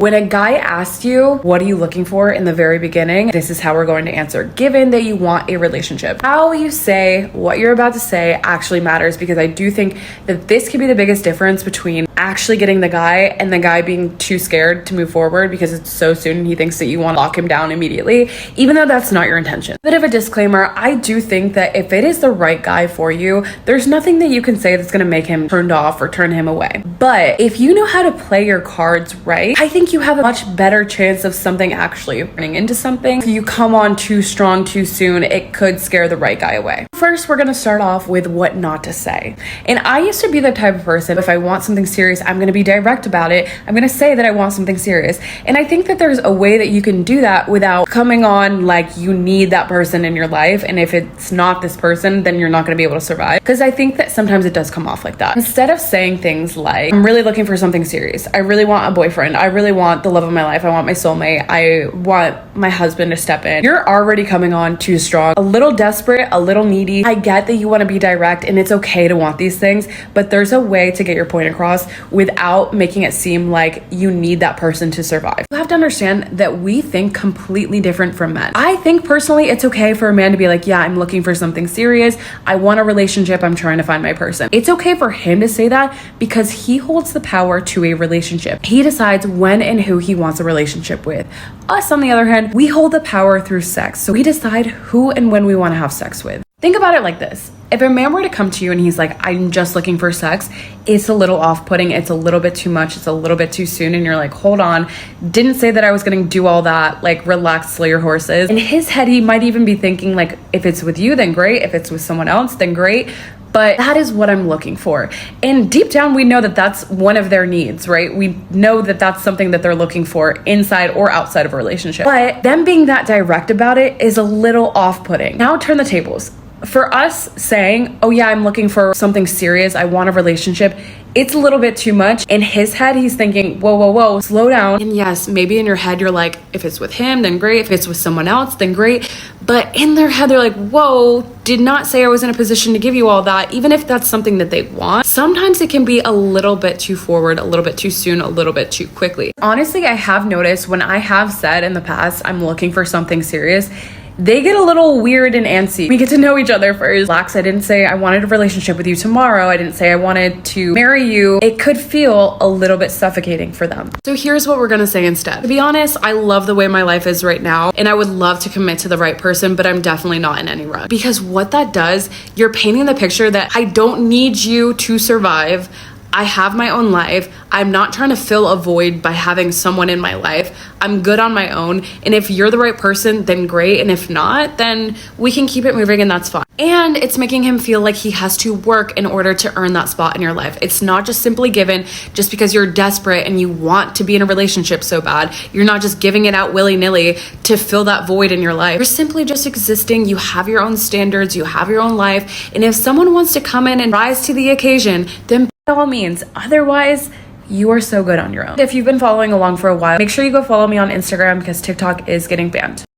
When a guy asks you, what are you looking for in the very beginning? This is how we're going to answer, given that you want a relationship. How you say what you're about to say actually matters, because I do think that this could be the biggest difference between actually getting the guy and the guy being too scared to move forward because it's so soon and he thinks that you want to lock him down immediately, even though that's not your intention. Bit of a disclaimer, I do think that if it is the right guy for you, there's nothing that you can say that's going to make him turned off or turn him away. But if you know how to play your cards right, I think you have a much better chance of something actually turning into something. If you come on too strong too soon, it could scare the right guy away. First, we're going to start off with what not to say. And I used to be the type of person, if I want something serious, I'm going to be direct about it. I'm going to say that I want something serious. And I think that there's a way that you can do that without coming on like you need that person in your life. And if it's not this person, then you're not going to be able to survive. Because I think that sometimes it does come off like that. Instead of saying things like, I'm really looking for something serious. I really want a boyfriend. I really want the love of my life. I want my soulmate. I want my husband to step in. You're already coming on too strong, a little desperate, a little needy. I get that you want to be direct and it's okay to want these things, but there's a way to get your point across without making it seem like you need that person to survive. You have to understand that we think completely different from men. I think personally it's okay for a man to be like, yeah, I'm looking for something serious. I want a relationship. I'm trying to find my person. It's okay for him to say that because he holds the power to a relationship. He decides when and who he wants a relationship with. Us, on the other hand, we hold the power through sex. So we decide who and when we want to have sex with. Think about it like this. If a man were to come to you and he's like, I'm just looking for sex, it's a little off-putting, it's a little bit too much, it's a little bit too soon, and you're like, hold on, didn't say that I was gonna do all that, like relax, slow your horses. In his head, he might even be thinking like, if it's with you, then great, if it's with someone else, then great. But that is what I'm looking for. And deep down, we know that that's one of their needs, right? We know that that's something that they're looking for inside or outside of a relationship. But them being that direct about it is a little off-putting. Now turn the tables. For us saying, oh yeah, I'm looking for something serious, I want a relationship, it's a little bit too much. In his head, he's thinking, whoa, slow down. And yes, maybe in your head, you're like, if it's with him, then great. If it's with someone else, then great. But in their head, they're like, whoa, did not say I was in a position to give you all that, even if that's something that they want. Sometimes it can be a little bit too forward, a little bit too soon, a little bit too quickly. Honestly, I have noticed when I have said in the past, I'm looking for something serious, they get a little weird and antsy. We get to know each other first. Relax, I didn't say I wanted a relationship with you tomorrow. I didn't say I wanted to marry you. It could feel a little bit suffocating for them. So here's what we're gonna say instead. To be honest, I love the way my life is right now, and I would love to commit to the right person, but I'm definitely not in any rush. Because what that does, you're painting the picture that I don't need you to survive. I have my own life. I'm not trying to fill a void by having someone in my life. I'm good on my own. And if you're the right person, then great. And if not, then we can keep it moving and that's fine. And it's making him feel like he has to work in order to earn that spot in your life. It's not just simply given just because you're desperate and you want to be in a relationship so bad. You're not just giving it out willy-nilly to fill that void in your life. You're simply just existing. You have your own standards. You have your own life. And if someone wants to come in and rise to the occasion, then by all means. Otherwise, you are so good on your own. If you've been following along for a while, make sure you go follow me on Instagram because TikTok is getting banned.